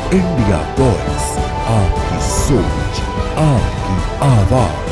India voice, आपकी सोच, आपकी आवाज।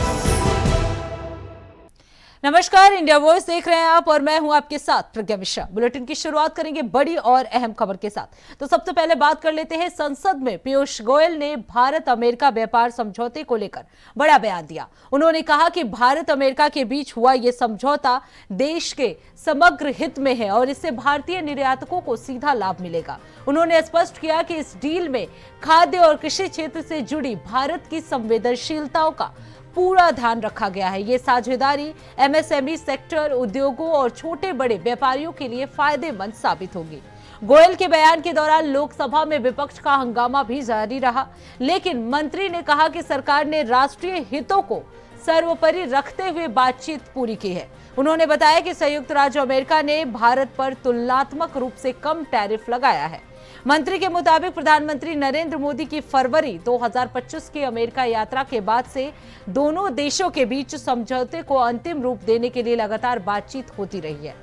नमस्कार, इंडिया वॉइस देख रहे हैं आप और मैं हूं आपके साथ प्रज्ञा मिश्रा। बुलेटिन की शुरुआत करेंगे बड़ी और अहम खबर के साथ। तो सबसे पहले बात कर लेते हैं, संसद में पीयूष गोयल ने भारत अमेरिका व्यापार समझौते को लेकर बड़ा बयान दिया। उन्होंने कहा कि भारत अमेरिका के बीच हुआ यह समझौता देश के समग्र हित में है और इससे भारतीय निर्यातकों को सीधा लाभ मिलेगा। उन्होंने स्पष्ट किया कि इस डील में खाद्य और कृषि क्षेत्र से जुड़ी भारत की संवेदनशीलताओं का पूरा ध्यान रखा गया है। ये साझेदारी एमएसएमई सेक्टर, उद्योगों और छोटे बड़े व्यापारियों के लिए फायदेमंद साबित होगी। गोयल के बयान के दौरान लोकसभा में विपक्ष का हंगामा भी जारी रहा, लेकिन मंत्री ने कहा कि सरकार ने राष्ट्रीय हितों को सर्वोपरि रखते हुए बातचीत पूरी की है। उन्होंने बताया कि संयुक्त राज्य अमेरिका ने भारत पर तुलनात्मक रूप से कम टैरिफ लगाया है। मंत्री के मुताबिक प्रधानमंत्री नरेंद्र मोदी की फरवरी 2025 की अमेरिका यात्रा के बाद से दोनों देशों के बीच समझौते को अंतिम रूप देने के लिए लगातार बातचीत होती रही है।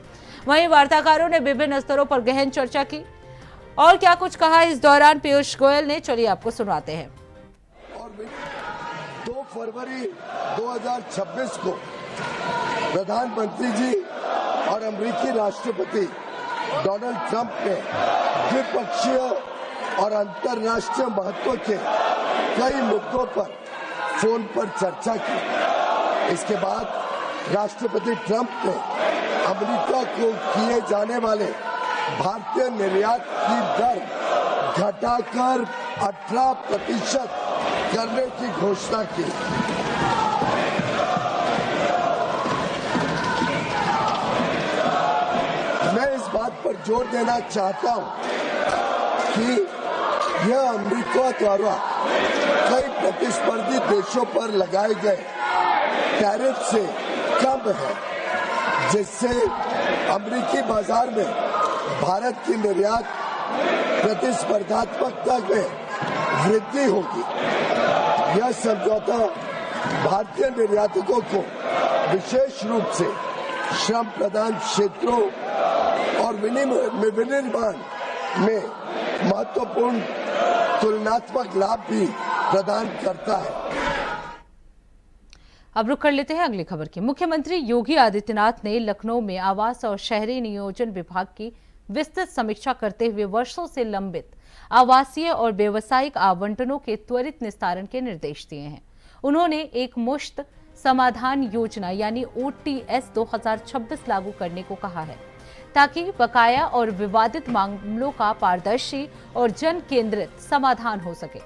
वहीं वार्ताकारों ने विभिन्न स्तरों पर गहन चर्चा की और क्या कुछ कहा इस दौरान पीयूष गोयल ने, चलिए आपको सुनाते हैं। 2 फरवरी 2026 को प्रधानमंत्री जी और अमेरिकी राष्ट्रपति डोनाल्ड ट्रंप ने द्विपक्षीय और अंतर्राष्ट्रीय महत्व के कई मुद्दों पर फोन पर चर्चा की। इसके बाद राष्ट्रपति ट्रंप ने अमेरिका को किए जाने वाले भारतीय निर्यात की दर घटाकर 18% करने की घोषणा की। मैं इस बात पर जोर देना चाहता हूं कि यह अमेरिका द्वारा कई प्रतिस्पर्धी देशों पर लगाए गए टैरिफ से कम है, जिससे अमेरिकी बाजार में भारत की निर्यात प्रतिस्पर्धात्मकता में वृद्धि होगी। यह समझौता भारतीय निर्यातकों को विशेष रूप से श्रम प्रधान क्षेत्रों और विनिर्माण में महत्वपूर्ण तुलनात्मक लाभ भी प्रदान करता है। अब रुक कर लेते हैं अगली खबर की। मुख्यमंत्री योगी आदित्यनाथ ने लखनऊ में आवास और शहरी नियोजन विभाग की विस्तृत समीक्षा करते हुए वर्षों से लंबित आवासीय और व्यावसायिक आवंटनों के त्वरित निस्तारण के निर्देश दिए हैं। उन्होंने एक मुश्त समाधान योजना यानी OTS 2026 लागू करने को कहा है, ताकि बकाया और विवादित मामलों का पारदर्शी और जन केंद्रित समाधान हो सके।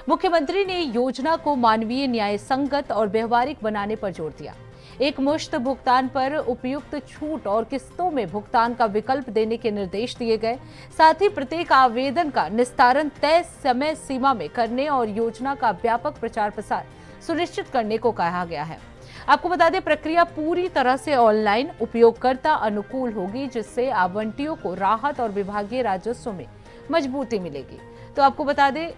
मुख्यमंत्री ने योजना को मानवीय, न्याय संगत और व्यवहारिक बनाने पर जोर दिया। एक मुश्त भुगतान पर उपयुक्त छूट और किस्तों में भुगतान का विकल्प देने के निर्देश दिए गए। साथ ही प्रत्येक आवेदन का निस्तारण तय समय सीमा में करने और योजना का व्यापक प्रचार प्रसार सुनिश्चित करने को कहा गया है। आपको बता दें, प्रक्रिया पूरी तरह से ऑनलाइन, उपयोगकर्ता अनुकूल होगी, जिससे आवंटियों को राहत और विभागीय राजस्व में मजबूती मिलेगी। तो आपको बता दें,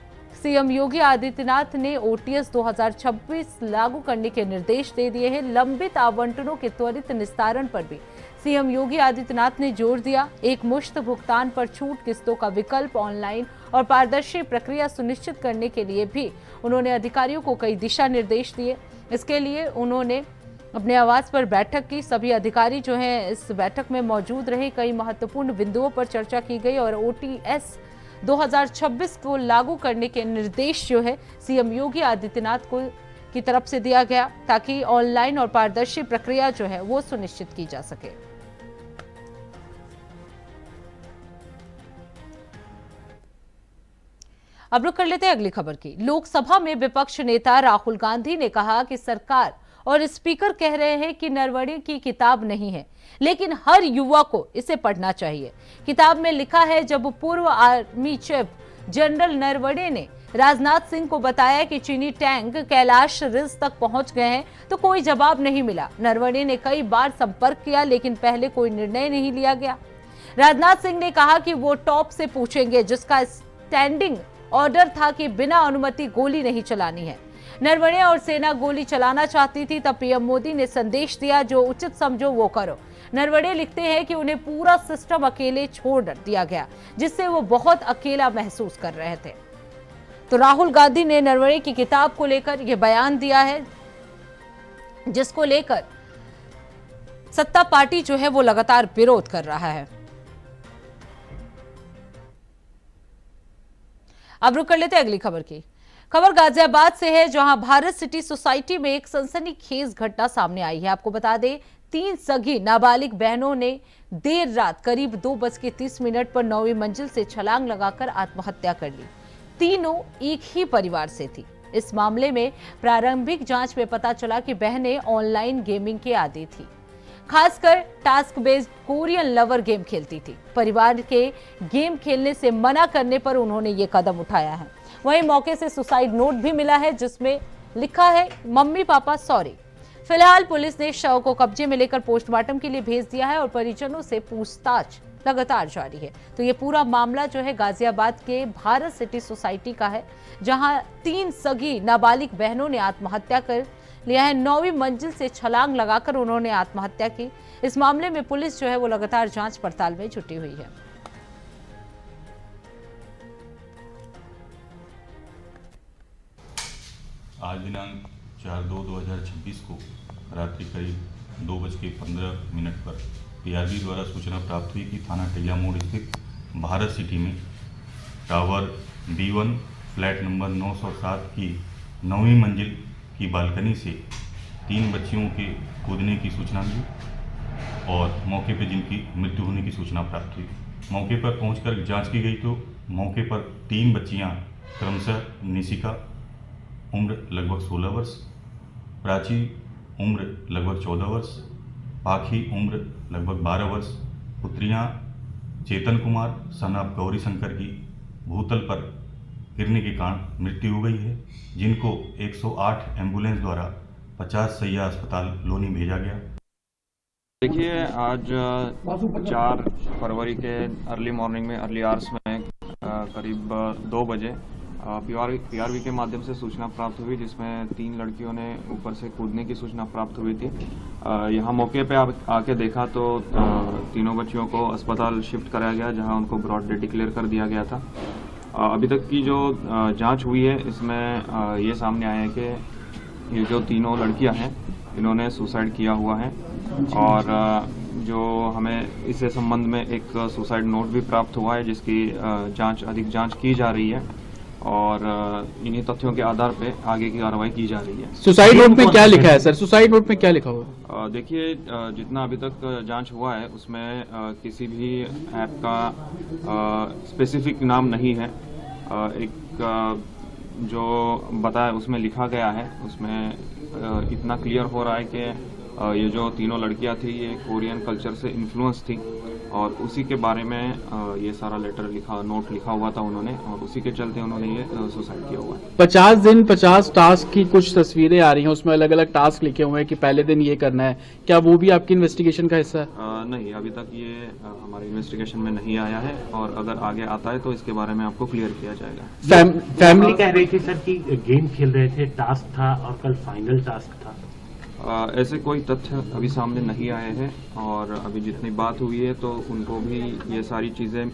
सीएम योगी आदित्यनाथ ने OTS 2026 लागू करने के निर्देश दे दिए हैं। लंबित आवंटनों के त्वरित निस्तारण पर भी सीएम योगी आदित्यनाथ ने जोर दिया। एक मुश्त भुगतान पर छूट, किस्तों का विकल्प, ऑनलाइन और पारदर्शी प्रक्रिया सुनिश्चित करने के लिए भी उन्होंने अधिकारियों को कई दिशा निर्देश दिए। इसके लिए उन्होंने अपने आवास पर बैठक की। सभी अधिकारी जो हैं इस बैठक में मौजूद रहे। कई महत्वपूर्ण बिंदुओं पर चर्चा की गई और OTS 2026 को लागू करने के निर्देश जो है सीएम योगी आदित्यनाथ को की तरफ से दिया गया, ताकि ऑनलाइन और पारदर्शी प्रक्रिया जो है वो सुनिश्चित की जा सके। अब रुक कर लेते हैं अगली खबर की। लोकसभा में विपक्ष नेता राहुल गांधी ने कहा कि सरकार और स्पीकर कह रहे हैं कि नरवणे की किताब नहीं है, लेकिन हर युवा को इसे पढ़ना चाहिए। किताब में लिखा है, जब पूर्व आर्मी चीफ जनरल नरवणे ने राजनाथ सिंह को बताया कि चीनी टैंक कैलाश रिज तक पहुंच गए हैं, तो कोई जवाब नहीं मिला। नरवणे ने कई बार संपर्क किया, लेकिन पहले कोई निर्णय नहीं लिया गया। राजनाथ सिंह ने कहा कि वो टॉप से पूछेंगे, जिसका स्टैंडिंग ऑर्डर था कि बिना अनुमति गोली नहीं चलानी है। नरवणे और सेना गोली चलाना चाहती थी, तब पीएम मोदी ने संदेश दिया, जो उचित समझो वो करो। नरवणे लिखते हैं कि उन्हें पूरा सिस्टम अकेले छोड़ दिया गया, जिससे वो बहुत अकेला महसूस कर रहे थे। तो राहुल गांधी ने नरवणे की किताब को लेकर यह बयान दिया है, जिसको लेकर सत्ता पार्टी जो है वो लगातार विरोध कर रहा है। अब रुक कर लेते हैं अगली खबर की। खबर गाजियाबाद से है, जहां भारत सिटी सोसाइटी में एक सनसनीखेज घटना सामने आई है। आपको बता दें, 3 सगी नाबालिग बहनों ने देर रात करीब 2:30 पर 9वीं मंजिल से छलांग लगाकर आत्महत्या कर ली। तीनों एक ही परिवार से थी। इस मामले में प्रारंभिक जांच में पता चला कि बहनें ऑनलाइन गेमिंग के आदी थी, खासकर task based Korean lover game खेलती थी। परिवार के गेम खेलने से मना करने पर उन्होंने ये कदम उठाया है। वहीं मौके से सुसाइड नोट भी मिला है, जिसमें लिखा है, मम्मी पापा सॉरी। फिलहाल पुलिस ने शव को कब्जे में लेकर पोस्टमार्टम के लिए भेज दिया है और परिजनों से पूछताछ लगातार जारी है। तो ये पूरा मामला जो है गाजियाबाद के भारत सिटी सोसाइटी का है, जहां 3 सगी नाबालिग बहनों ने आत्महत्या कर लिया है। 9वीं मंजिल से छलांग लगाकर उन्होंने आत्महत्या की। इस मामले में पुलिस जो है वो लगातार जांच पड़ताल में जुटी हुई है। आज दिनांक 4/2/2026 को रात्रि करीब 2:15 पर पीआरबी द्वारा सूचना प्राप्त हुई कि थाना टैया मोड़ स्थित भारत सिटी में टावर B1 फ्लैट नंबर 907 की 9वीं मंजिल की बालकनी से 3 बच्चियों के कूदने की सूचना मिली और मौके पर जिनकी मृत्यु होने की सूचना प्राप्त हुई। मौके पर पहुंचकर जांच की गई तो मौके पर 3 बच्चियां क्रमशः निशिका उम्र लगभग 16 वर्ष, प्राची उम्र लगभग 14 वर्ष, पाखी उम्र लगभग 12 वर्ष, पुत्रियां चेतन कुमार सन ऑफ गौरी शंकर की भूतल पर गिरने के कारण मृत्यु हो गई है, जिनको 108 एम्बुलेंस द्वारा 50 सैया अस्पताल लोनी भेजा गया। देखिए, आज 4 फरवरी के अर्ली मॉर्निंग में, अर्ली आवर्स में करीब 2 बजे पीआरबी के माध्यम से सूचना प्राप्त हुई, जिसमें 3 लड़कियों ने ऊपर से कूदने की सूचना प्राप्त हुई थी। यहाँ मौके पे आके देखा तो तीनों बच्चियों को अस्पताल शिफ्ट कराया गया, जहाँ उनको ब्रॉड डेथ डिक्लेयर कर दिया गया था। अभी तक की जो जांच हुई है, इसमें ये सामने आया है कि ये जो तीनों लड़कियां हैं, इन्होंने सुसाइड किया हुआ है और जो हमें इससे संबंध में एक सुसाइड नोट भी प्राप्त हुआ है, जिसकी अधिक जांच की जा रही है और इन्हीं तथ्यों के आधार पे आगे की कार्रवाई की जा रही है। सुसाइड नोट में क्या लिखा है सर? सुसाइड नोट में क्या लिखा हुआ है? देखिए, जितना अभी तक जांच हुआ है उसमें किसी भी ऐप का स्पेसिफिक नाम नहीं है। एक जो बताया उसमें लिखा गया है, उसमें इतना क्लियर हो रहा है कि ये जो तीनों लड़कियां थी, ये कोरियन कल्चर से इन्फ्लुएंस थी और उसी के बारे में ये सारा नोट लिखा हुआ था उन्होंने, और उसी के चलते उन्होंने ये सुसाइड किया हुआ है। 50 दिन 50 टास्क की कुछ तस्वीरें आ रही हैं, उसमें अलग अलग टास्क लिखे हुए हैं कि पहले दिन ये करना है। क्या वो भी आपकी इन्वेस्टिगेशन का हिस्सा है? नहीं, अभी तक ये हमारी इन्वेस्टिगेशन में नहीं आया है और अगर आगे आता है तो इसके बारे में आपको क्लियर किया जाएगा। फैमिली कह रही थी सर कि गेम खेल रहे थे, टास्क था और कल फाइनल टास्क था। ऐसे कोई तथ्य अभी सामने नहीं आए हैं और अभी जितनी बात हुई है तो उनको भी ये सारी चीज़ें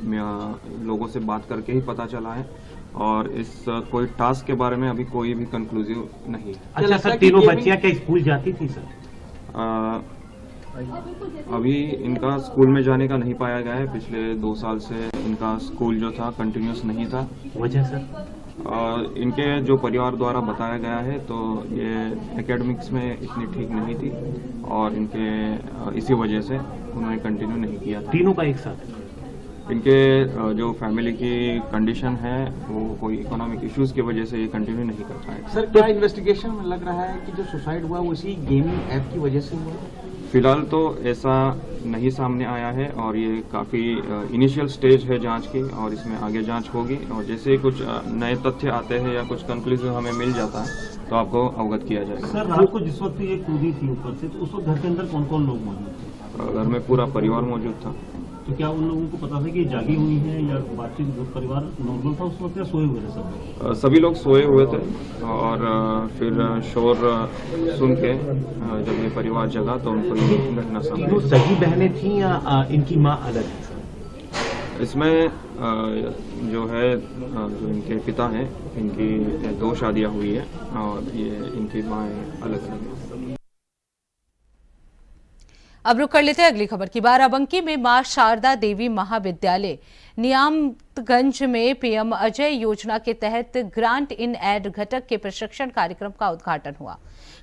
लोगों से बात करके ही पता चला है और इस कोई टास्क के बारे में अभी कोई भी कंक्लूसिव नहीं है। अच्छा सर, तीनों बच्चियां क्या स्कूल जाती थी सर? अभी इनका स्कूल में जाने का नहीं पाया गया है। पिछले 2 साल से इनका स्कूल जो था कंटिन्यूस नहीं था। वजह सर? इनके जो परिवार द्वारा बताया गया है तो ये एकेडमिक्स में इतनी ठीक नहीं थी और इनके इसी वजह से उन्होंने कंटिन्यू नहीं किया था। तीनों का एक साथ? इनके जो फैमिली की कंडीशन है वो कोई इकोनॉमिक इश्यूज की वजह से ये कंटिन्यू नहीं कर पाए। सर, क्या इन्वेस्टिगेशन में लग रहा है कि जो सुसाइड हुआ वो इसी गेमिंग ऐप की वजह से हुआ? फिलहाल तो ऐसा नहीं सामने आया है और ये काफ़ी इनिशियल स्टेज है जांच की और इसमें आगे जांच होगी और जैसे ही कुछ नए तथ्य आते हैं या कुछ कंक्लूजन हमें मिल जाता है तो आपको अवगत किया जाएगा। सर, रात को जिस वक्त ये कूदी थी ऊपर से, तो उस वक्त घर के अंदर कौन कौन लोग मौजूद थे? घर में पूरा परिवार मौजूद था। तो क्या उन लोगों को पता था कि ये जागी हुई है या बातचीत, परिवार नॉर्मल था उस वक्त या सोए हुए थे सब? सभी लोग सोए हुए थे और फिर शोर सुन के जब ये परिवार जगा तो उनको ये घटना सामने। सगी बहनें थी या इनकी माँ अलग थी? इसमें जो है जो इनके पिता हैं, इनकी 2 शादियां हुई है और ये इनकी माएँ अलग अलग हैं। अब रुक कर लेते हैं अगली खबर की। बाराबंकी में मां शारदा देवी महाविद्यालय नियामतगंज में पीएम अजय योजना के तहत ग्रांट इन एड घटक के प्रशिक्षण कार्यक्रम का उद्घाटन हुआ।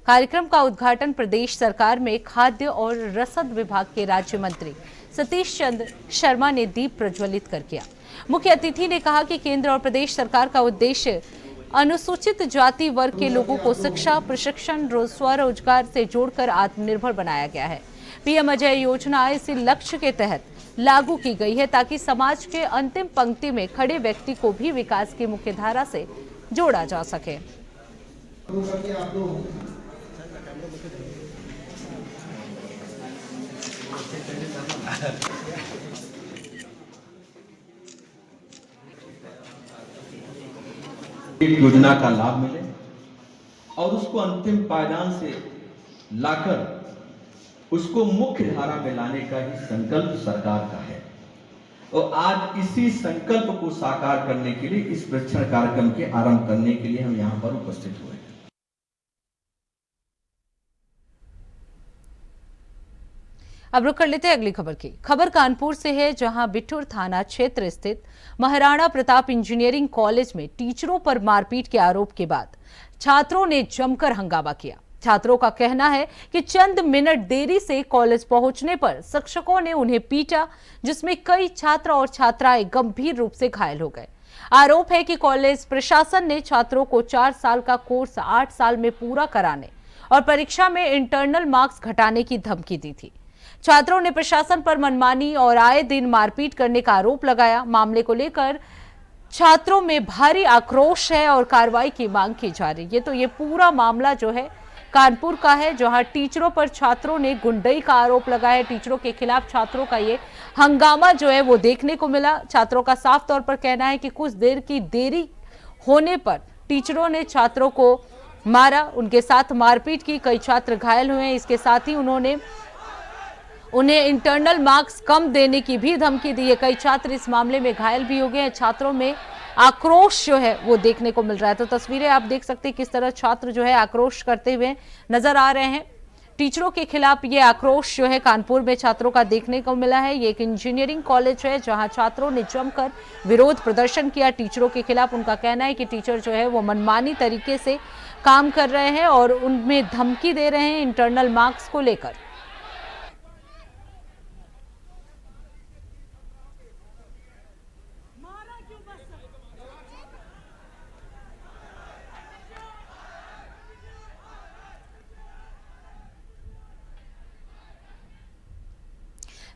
कार्यक्रम का उद्घाटन प्रदेश सरकार में खाद्य और रसद विभाग के राज्य मंत्री सतीश चंद्र शर्मा ने दीप प्रज्वलित कर किया। मुख्य अतिथि ने कहा कि केंद्र और प्रदेश सरकार का उद्देश्य अनुसूचित जाति वर्ग के लोगों को शिक्षा, प्रशिक्षण, स्वरोजगार से जोड़कर आत्मनिर्भर बनाया गया है। पीएम अजय योजना इसी लक्ष्य के तहत लागू की गई है ताकि समाज के अंतिम पंक्ति में खड़े व्यक्ति को भी विकास की मुख्यधारा से जोड़ा जा सके। योजना का लाभ मिले और उसको अंतिम पायदान से लाकर उसको मुख्य धारा में लाने का ही संकल्प सरकार का है और आज इसी संकल्प को साकार करने के लिए इस प्रशिक्षण कार्यक्रम के आरंभ करने के लिए हम यहां पर उपस्थित हुए हैं। अब रुक कर लेते हैं अगली खबर की। खबर कानपुर से है, जहां बिठूर थाना क्षेत्र स्थित महाराणा प्रताप इंजीनियरिंग कॉलेज में टीचरों पर मारपीट के आरोप के बाद छात्रों ने जमकर हंगामा किया। छात्रों का कहना है कि चंद मिनट देरी से कॉलेज पहुंचने पर शिक्षकों ने उन्हें पीटा, जिसमें कई छात्र और छात्राएं गंभीर रूप से घायल हो गए। आरोप है कि कॉलेज प्रशासन ने छात्रों को 4 साल का कोर्स 8 साल में पूरा कराने और परीक्षा में इंटरनल मार्क्स घटाने की धमकी दी थी। छात्रों ने प्रशासन पर मनमानी और आए दिन मारपीट करने का आरोप लगाया। मामले को लेकर छात्रों में भारी आक्रोश है और कार्रवाई की मांग की जा रही है। तो ये पूरा मामला जो है कानपुर का है, जहां टीचरों पर छात्रों ने गुंडई का आरोप लगाया। टीचरों के खिलाफ छात्रों का ये हंगामा जो है वो देखने को मिला। छात्रों का साफ तौर पर कहना है कि कुछ देर की देरी होने पर टीचरों ने छात्रों को मारा, उनके साथ मारपीट की। कई छात्र घायल हुए हैं। इसके साथ ही उन्होंने उन्हें इंटरनल मार्क्स कम देने की भी धमकी दी है। कई छात्र इस मामले में घायल भी हो गए हैं। छात्रों में आक्रोश जो है वो देखने को मिल रहा है। तो तस्वीरें आप देख सकते हैं किस तरह छात्र जो है आक्रोश करते हुए नजर आ रहे हैं। टीचरों के खिलाफ ये आक्रोश जो है कानपुर में छात्रों का देखने को मिला है। ये एक इंजीनियरिंग कॉलेज है जहां छात्रों ने जमकर विरोध प्रदर्शन किया टीचरों के खिलाफ। उनका कहना है कि टीचर जो है वो मनमानी तरीके से काम कर रहे हैं और उनमें धमकी दे रहे हैं इंटरनल मार्क्स को लेकर।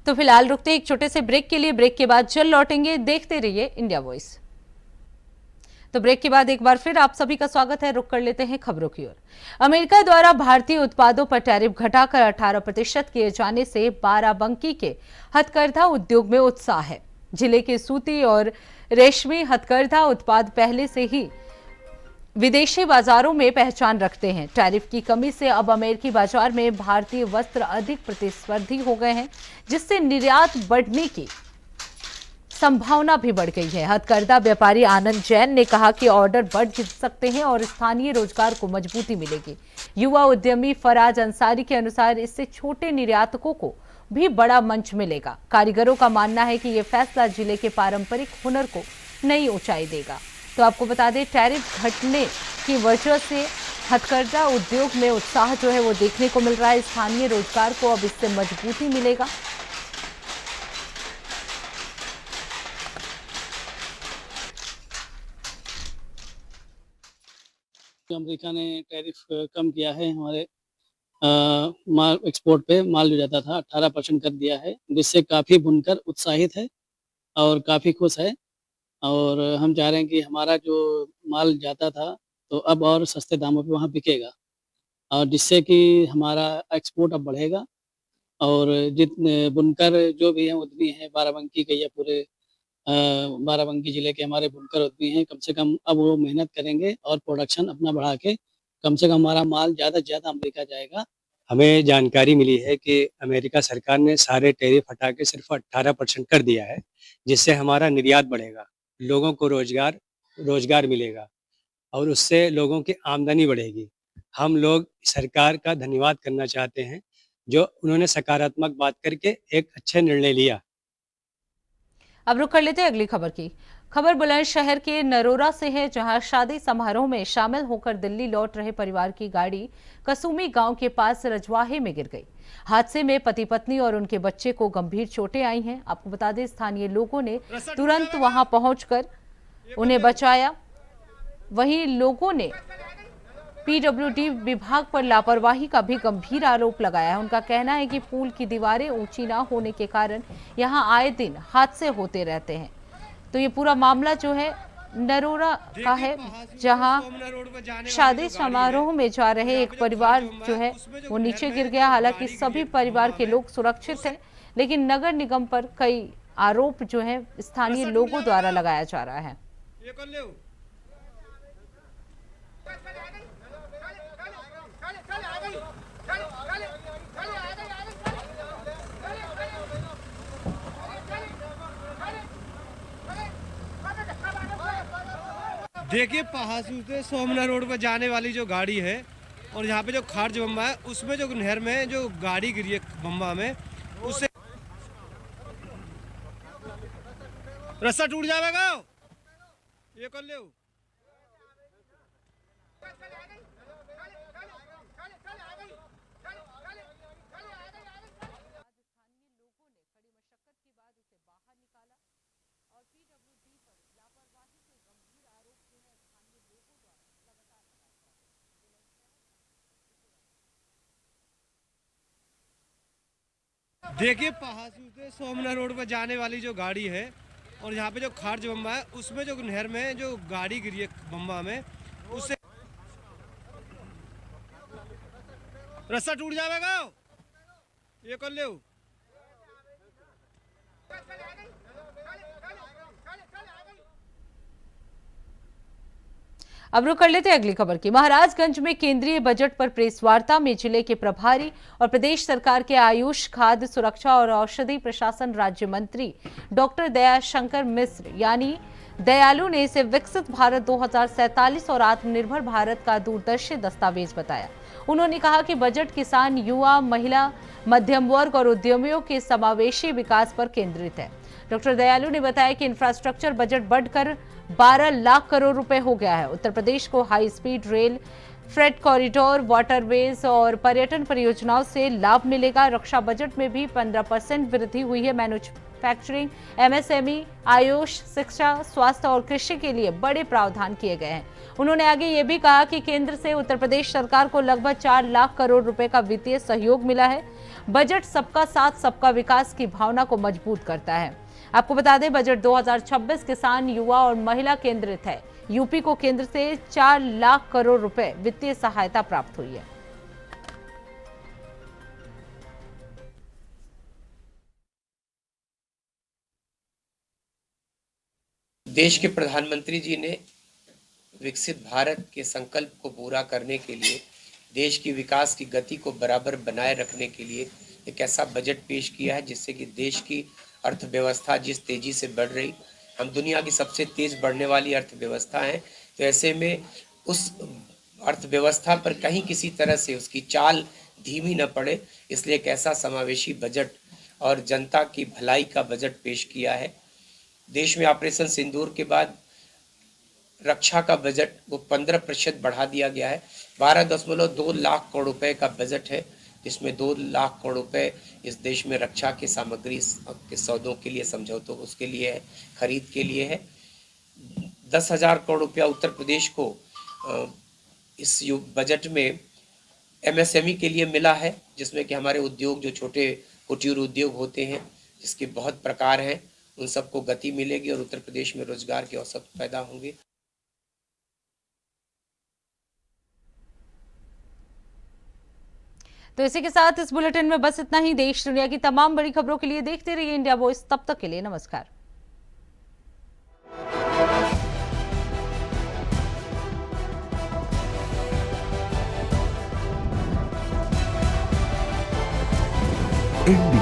तो फिलहाल रुकते हैं एक छोटे से ब्रेक के लिए। ब्रेक के बाद जल्द लौटेंगे। देखते रहिए इंडिया वॉइस। तो ब्रेक के बाद एक बार फिर आप सभी का स्वागत है। रुक कर लेते हैं खबरों की ओर। अमेरिका द्वारा भारतीय उत्पादों पर टैरिफ घटाकर 18% किए जाने से बाराबंकी के हथकरघा उद्योग में उत्साह है। जिले के सूती और रेशमी हथकरघा उत्पाद पहले से ही विदेशी बाजारों में पहचान रखते हैं। टैरिफ की कमी से अब अमेरिकी बाजार में भारतीय वस्त्र अधिक प्रतिस्पर्धी हो गए हैं, जिससे निर्यात बढ़ने की संभावना भी बढ़ गई है। हथकरघा व्यापारी आनंद जैन ने कहा कि ऑर्डर बढ़ सकते हैं और स्थानीय रोजगार को मजबूती मिलेगी। युवा उद्यमी फराज अंसारी के अनुसार इससे छोटे निर्यातकों को भी बड़ा मंच मिलेगा। कारीगरों का मानना है कि यह फैसला जिले के पारंपरिक हुनर को नई ऊंचाई देगा। तो आपको बता दें, टैरिफ घटने की वजह से हथकरघा उद्योग में उत्साह जो है वो देखने को मिल रहा है। स्थानीय रोजगार को अब इससे मजबूती मिलेगा। अमेरिका ने टैरिफ कम किया है। हमारे माल एक्सपोर्ट पे माल जो जाता था 18% कर दिया है, जिससे काफ़ी बुनकर उत्साहित है और काफ़ी खुश है। और हम चाह रहे हैं कि हमारा जो माल जाता था तो अब और सस्ते दामों पे वहाँ बिकेगा और जिससे कि हमारा एक्सपोर्ट अब बढ़ेगा। और जितने बुनकर जो भी हैं उद्यमी हैं बाराबंकी के या पूरे बाराबंकी ज़िले के हमारे बुनकर उद्यमी हैं, कम से कम अब वो मेहनत करेंगे और प्रोडक्शन अपना बढ़ा के कम से कम हमारा माल ज़्यादा से ज़्यादा अमेरिका जाएगा हमें जानकारी मिली है कि अमेरिका सरकार ने सारे टैरिफ हटा के सिर्फ 18% कर दिया है, जिससे हमारा निर्यात बढ़ेगा, लोगों को रोजगार मिलेगा और उससे लोगों की आमदनी बढ़ेगी। हम लोग सरकार का धन्यवाद करना चाहते हैं जो उन्होंने सकारात्मक बात करके एक अच्छे निर्णय लिया। अब रुक कर लेते हैं अगली खबर की। खबर बुलंदशहर के नरोरा से है, जहां शादी समारोह में शामिल होकर दिल्ली लौट रहे परिवार की गाड़ी कसूमी गांव के पास रजवाहे में गिर गई। हादसे में पति पत्नी और उनके बच्चे को गंभीर चोटें आई हैं। आपको बता दें, स्थानीय लोगों ने तुरंत वहां पहुंचकर उन्हें बचाया। वहीं लोगों ने पीडब्ल्यूडी विभाग पर लापरवाही का भी गंभीर आरोप लगाया है। उनका कहना है कि पुल की दीवारें ऊंची ना होने के कारण यहां आए दिन हादसे होते रहते हैं। तो ये पूरा मामला जो है नरोरा का है, जहां शादी समारोह में जा रहे एक परिवार जो है वो नीचे गिर गया। हालांकि सभी परिवार के लोग सुरक्षित हैं, लेकिन नगर निगम पर कई आरोप जो है स्थानीय लोगों द्वारा लगाया जा रहा है। देखिए, पहासू से सोमना रोड पर जाने वाली जो गाड़ी है और यहाँ पे जो खारज बम्बा है, उसमें जो नहर में जो गाड़ी गिरी है बम्बा में, उससे रास्ता टूट जाएगा। ये कर ले। देखिए, पहासू से सोमना रोड पर जाने वाली जो गाड़ी है और यहाँ पे जो खारज बम्बा है, उसमें जो नहर में जो गाड़ी गिरी है बम्बा में, उससे रास्ता टूट जाएगा। ये कर ले। अब रुक कर लेते हैं अगली खबर की। महाराजगंज में केंद्रीय बजट पर प्रेस वार्ता में जिले के प्रभारी और प्रदेश सरकार के आयुष, खाद्य सुरक्षा और औषधि प्रशासन राज्य मंत्री डॉक्टर दयाशंकर मिश्र यानी दयालु ने इसे विकसित भारत 2047 और आत्मनिर्भर भारत का दूरदर्शी दस्तावेज बताया। उन्होंने कहा कि बजट किसान, युवा, महिला, मध्यम वर्ग और उद्यमियों के समावेशी विकास पर केंद्रित है। डॉक्टर दयालु ने बताया कि इंफ्रास्ट्रक्चर बजट बढ़कर 12 लाख करोड़ रुपए हो गया है। उत्तर प्रदेश को high speed rail, freight corridor, waterways और पर्यटन परियोजनाओं से लाभ मिलेगा। रक्षा बजट में भी 15% वृद्धि हुई है। मैन्युफैक्चरिंग, एमएसएमई, आयुष, शिक्षा, स्वास्थ्य और कृषि के लिए बड़े प्रावधान किए गए हैं। उन्होंने आगे ये भी कहा कि केंद्र से उत्तर प्रदेश सरकार को लगभग 4 लाख करोड़ रुपए का वित्तीय सहयोग मिला है। बजट सबका साथ सबका विकास की भावना को मजबूत करता है। आपको बता दें, बजट 2026 किसान, युवा और महिला केंद्रित है। यूपी को केंद्र से 4 लाख करोड़ रुपए वित्तीय सहायता प्राप्त हुई है। देश के प्रधानमंत्री जी ने विकसित भारत के संकल्प को पूरा करने के लिए, देश की विकास की गति को बराबर बनाए रखने के लिए एक ऐसा बजट पेश किया है जिससे कि देश की अर्थव्यवस्था जिस तेजी से बढ़ रही, हम दुनिया की सबसे तेज बढ़ने वाली अर्थव्यवस्था है, तो ऐसे में उस अर्थव्यवस्था पर कहीं किसी तरह से उसकी चाल धीमी न पड़े, इसलिए एक ऐसा समावेशी बजट और जनता की भलाई का बजट पेश किया है। देश में ऑपरेशन सिंदूर के बाद रक्षा का बजट वो 15% बढ़ा दिया गया है। 12.2 लाख करोड़ रुपए का बजट है, जिसमें 2 लाख करोड़ रुपए इस देश में रक्षा की सामग्री के सौदों के लिए, समझौतों उसके लिए है, खरीद के लिए है। 10,000 करोड़ रुपया उत्तर प्रदेश को इस बजट में एमएसएमई के लिए मिला है, जिसमें कि हमारे उद्योग, जो छोटे कुटीर उद्योग होते हैं, जिसके बहुत प्रकार हैं, उन सबको गति मिलेगी और उत्तर प्रदेश में रोजगार के अवसर पैदा होंगे। तो इसी के साथ इस बुलेटिन में बस इतना ही। देश दुनिया की तमाम बड़ी खबरों के लिए देखते रहिए इंडिया वॉइस। तब तक के लिए नमस्कार।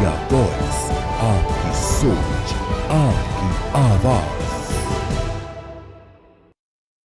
India Boys.